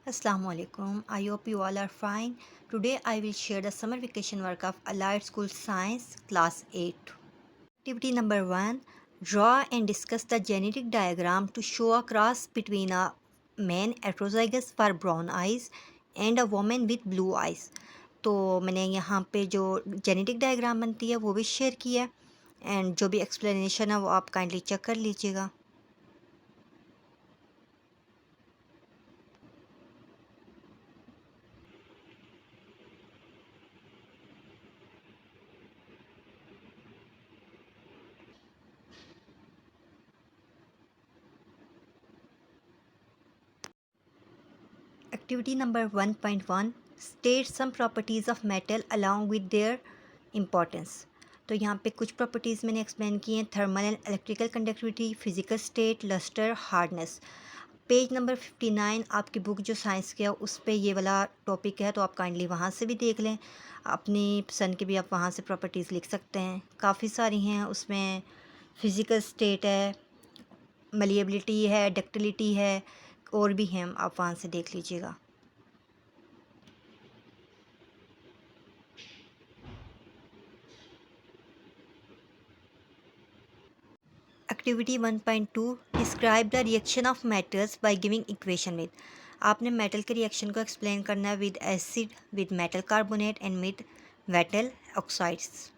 Assalamu alaikum. I hope you all are fine. Today I will share the summer vacation work of Allied School Science Class 8. Activity number 1. Draw and discuss the genetic diagram to show a cross between a man heterozygous for brown eyes and a woman with blue eyes. तो मैंने यहाँ पे जो genetic diagram बनती है वो भी share किया है एंड जो भी एक्सप्लेनेशन है वो आप काइंडली चेक कर लीजिएगा. Activity number 1.1 State some properties of metal along with their importance. तो यहाँ पे कुछ प्रॉपर्टीज़ मैंने एक्सप्लेन की हैं. Thermal and electrical conductivity, physical state, lustre, hardness. Page number 59 आपकी बुक जो साइंस की है उस पर ये वाला टॉपिक है, तो आप काइंडली वहाँ से भी देख लें. अपनी पसंद की भी आप वहाँ से प्रॉपर्टीज़ लिख सकते हैं. काफ़ी सारी हैं उसमें. फिज़िकल स्टेट है, मलिएबिलिटी है, डक्टिलिटी है, और भी हैं, आप वहाँ से देख लीजिएगा. Activity 1.2 describe the reaction of metals by giving equation with. आपने मेटल के रिएक्शन को एक्सप्लेन करना है with acid, with metal carbonate and with metal oxides.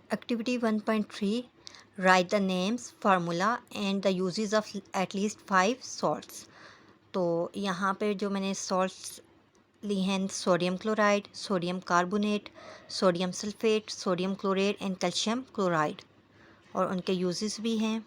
Activity 1.3 right the names, formula and the uses of at least 5 salts. तो यहाँ पे जो मैंने सॉल्ट्स ली हैं, sodium chloride, sodium carbonate, sodium sulphate, sodium chloride and calcium chloride, और उनके uses भी हैं.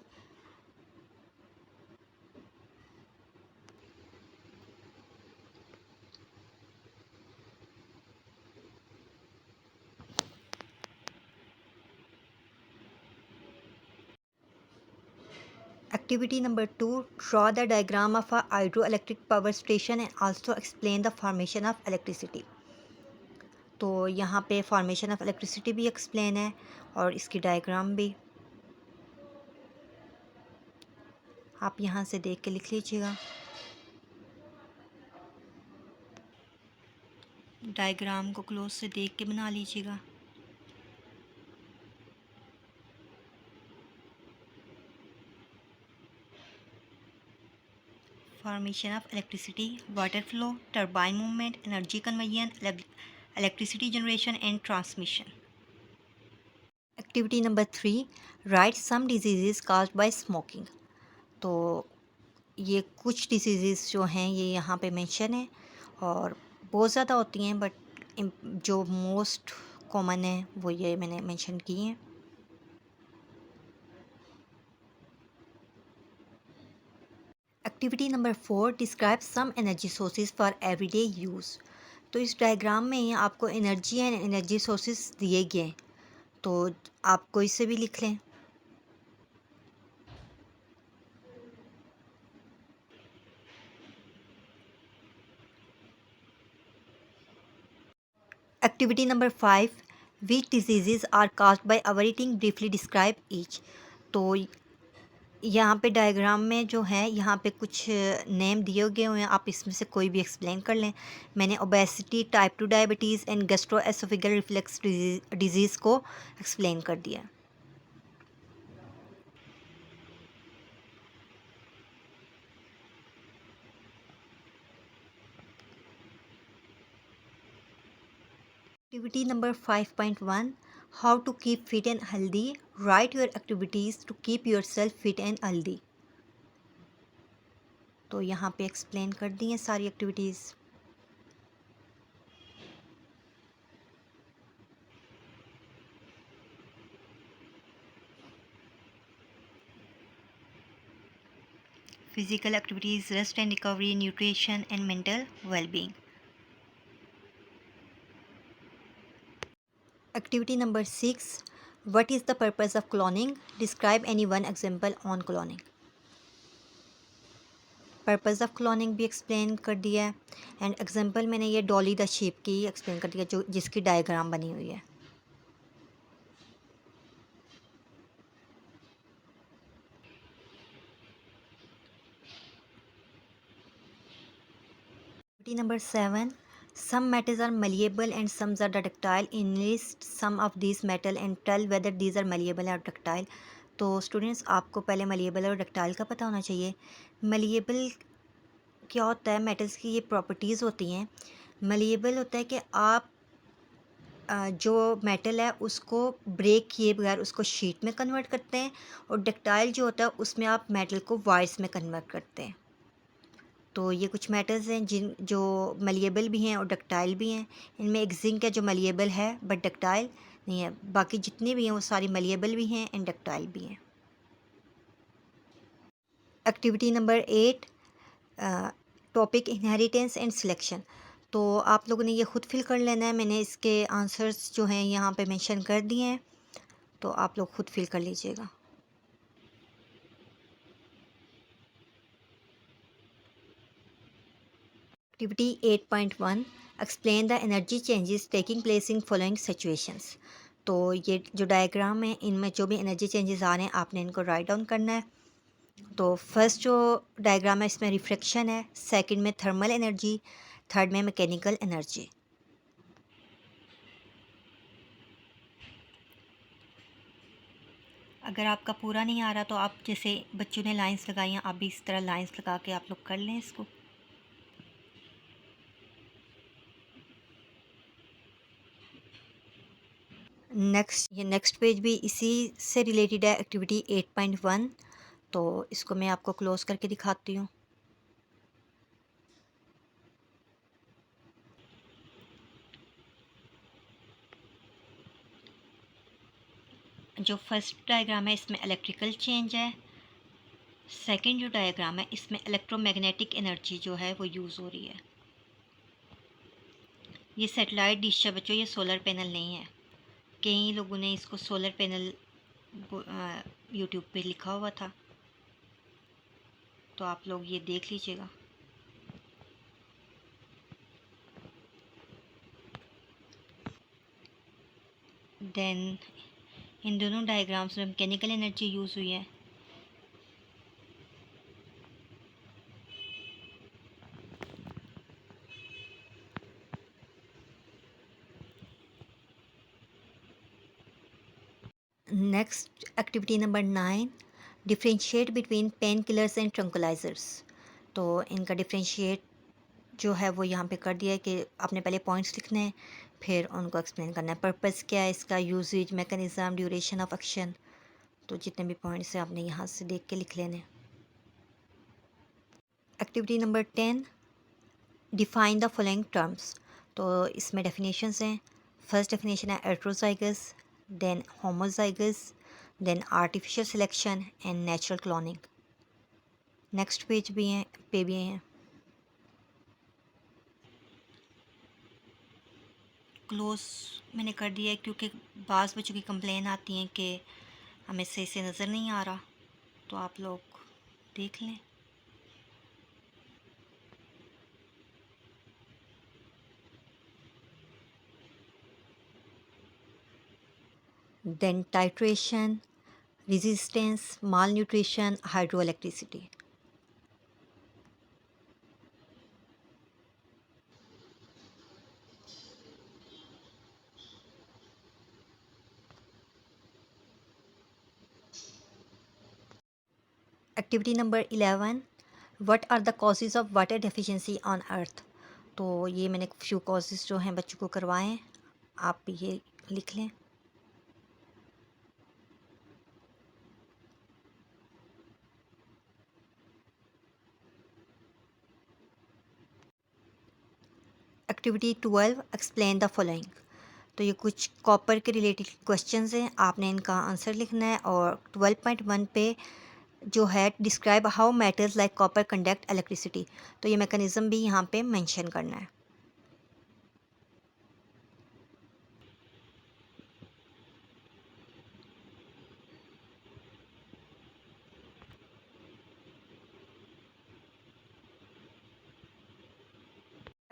Activity number 2 draw the diagram of a hydroelectric power station and also explain the formation of electricity. तो यहाँ पे फॉर्मेशन ऑफ इलेक्ट्रिसिटी भी explain है और इसकी डायग्राम भी. आप यहाँ से देख के लिख लीजिएगा. डायग्राम को क्लोज से देख के बना लीजिएगा. Formation of electricity, water flow, turbine movement, energy conversion, electricity generation and transmission. Activity number 3 write some diseases caused by smoking. तो ये कुछ डिसीज़ेज़ जो हैं ये यहाँ पे मेंशन है और बहुत ज़्यादा होती हैं, बट जो मोस्ट कॉमन है वो ये मैंने मेंशन की हैं. Activity number 4 describe some energy sources for everyday use. तो इस डायग्राम में आपको एनर्जी एंड एनर्जी सोर्सेज दिए गए हैं, तो आप कोई से भी लिख लें. Activity number 5 which disease are caused by our eating, briefly describe each. तो यहाँ पे डायग्राम में जो है यहाँ पे कुछ नेम दिए गए हुए हैं, आप इसमें से कोई भी एक्सप्लेन कर लें. मैंने obesity, type 2 diabetes and gastroesophageal reflux disease को एक्सप्लेन कर दिया. Activity number 5.1 how to keep fit and healthy. Write your activities to keep yourself fit and healthy. तो यहाँ पे एक्सप्लेन कर दी हैं सारी activities. Physical activities, rest and recovery, nutrition and mental wellbeing. Activity number 6 what is the purpose of cloning. Describe any one example on cloning. Purpose of cloning भी explain कर दिया है एंड एग्जांपल मैंने ये डॉली द शीप की explain कर दिया जो जिसकी डायग्राम बनी हुई है. Number 7. Some metals are malleable and some are ductile. Enlist some of these metal and tell whether these are malleable or ductile. तो स्टूडेंट्स आपको पहले मलिएबल और डक्टाइल का पता होना चाहिए। मलिएबल क्या होता है, मेटल्स की ये प्रॉपर्टीज़ होती हैं। मलिएबल होता है कि आप जो मेटल है उसको ब्रेक किए बगैर उसको शीट में कन्वर्ट करते हैं, और डक्टाइल जो होता है उसमें आप मेटल को वायर्स में कन्वर्ट करते हैं। तो ये कुछ मेटल्स हैं जो मलिएबल भी हैं और डक्टाइल भी हैं। इनमें एक जिंक है जो मलिएबल है बट डक्टाइल नहीं है। बाकी जितनी भी हैं वो सारी मलिएबल भी हैं एंड डक्टाइल भी हैं। Activity number 8, topic inheritance and selection. तो आप लोगों ने ये खुद फिल कर लेना है। मैंने इसके आंसर्स जो हैं यहाँ पे मेंशन कर दिए हैं, तो आप लोग खुद फिल कर लीजिएगा। Activity 8.1, explain the energy changes taking place in following situations. तो ये जो डायग्राम है इनमें जो भी एनर्जी चेंजेस आ रहे हैं आपने इनको राइट डाउन करना है। तो फर्स्ट जो डायग्राम है इसमें रिफ्लेक्शन है, सेकंड में थर्मल एनर्जी, थर्ड में मैकेनिकल एनर्जी। अगर आपका पूरा नहीं आ रहा तो आप जैसे बच्चों ने लाइंस लगाई हैं, आप भी इस तरह लाइंस लगा के आप लोग कर लें इसको। नेक्स्ट पेज भी इसी से रिलेटेड है, एक्टिविटी 8.1। तो इसको मैं आपको क्लोज करके दिखाती हूँ। जो फर्स्ट डायग्राम है इसमें इलेक्ट्रिकल चेंज है, सेकंड जो डायग्राम है इसमें इलेक्ट्रोमैग्नेटिक एनर्जी जो है वो यूज़ हो रही है। ये सेटेलाइट डिश है बच्चों, ये सोलर पैनल नहीं है। कई लोगों ने इसको सोलर पैनल यूट्यूब पे लिखा हुआ था, तो आप लोग ये देख लीजिएगा। देन इन दोनों डायग्राम्स में मैकेनिकल एनर्जी यूज़ हुई है। Next activity number 9, differentiate between pain killers and tranquillisers. तो इनका डिफ्रेंशिएट जो है वो यहाँ पे कर दिया है कि आपने पहले पॉइंट्स लिखने हैं फिर उनको एक्सप्लेन करना है। पर्पस क्या है इसका, uses, mechanism, duration of action. तो जितने भी पॉइंट्स हैं आपने यहाँ से देख के लिख लेने। Activity number 10, define the following terms. तो इसमें डेफिनेशंस हैं। फर्स्ट डेफिनेशन है heterozygous, then homozygous, then artificial selection and natural cloning. Next page भी हैं पे भी हैं। क्लोज मैंने कर दिया है क्योंकि बाज़ बच्चों की कंप्लेन आती हैं कि हमें सही से नज़र नहीं आ रहा, तो आप लोग देख लें। Then titration, resistance, malnutrition, hydroelectricity. Activity number 11, what are the causes of water deficiency on earth। तो ये मैंने फ्यू कॉजेज़ जो हैं बच्चों को करवाए हैं, आप ये लिख लें। Activity 12, explain the following. तो ये कुछ कॉपर के रिलेटेड क्वेश्चंस हैं, आपने इनका आंसर लिखना है। और 12.1 पे जो है describe how metals like copper conduct electricity. तो ये मैकेनिज़्म भी यहाँ पे मेंशन करना है।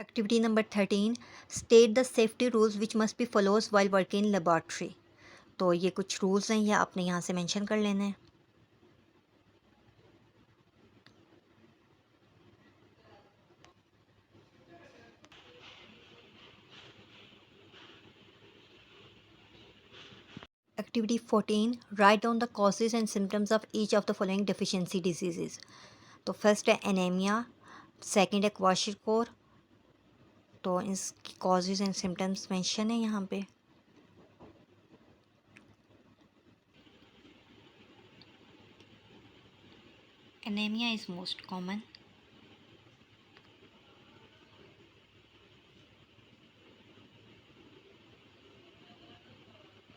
Activity number 13, state the safety rules which must be follows while working in laboratory. तो ये कुछ रूल्स हैं, ये आपने यहाँ से मेंशन कर लेने हैं। Activity 14, write down the causes and symptoms of each of the following deficiency diseases. तो फर्स्ट है एनीमिया, सेकंड है क्वाशियोर। तो इसकी कॉजेज़ एंड सिम्टम्स मेंशन है यहाँ पे। Anaemia is most common.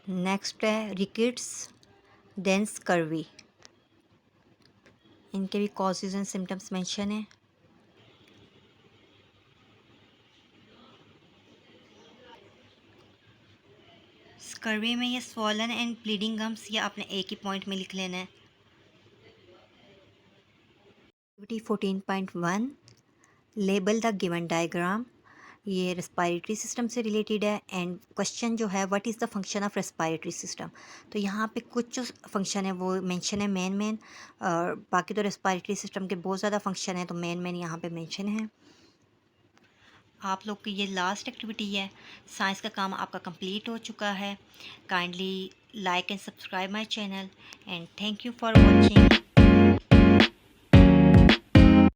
Next है रिकेट्स, देन स्कर्वी। इनके भी कॉजेज़ एंड सिम्टम्स मेंशन है। स्कर्वी में ये स्वॉलन एंड ब्लीडिंग गम्स, ये आपने एक ही पॉइंट में लिख लेना है। Activity 14.1, label the given diagram. ये रेस्पायरेटरी सिस्टम से रिलेटेड है एंड क्वेश्चन जो है what is the function of respiratory system. तो यहाँ पे कुछ जो फंक्शन है वो मेंशन है मेन और बाकी तो रेस्पायरेटरी सिस्टम के बहुत ज़्यादा फंक्शन है, तो मेन यहाँ पे मेंशन है। आप लोग की ये लास्ट एक्टिविटी है, साइंस का काम आपका कंप्लीट हो चुका है। Kindly like and subscribe my channel and thank you for watching.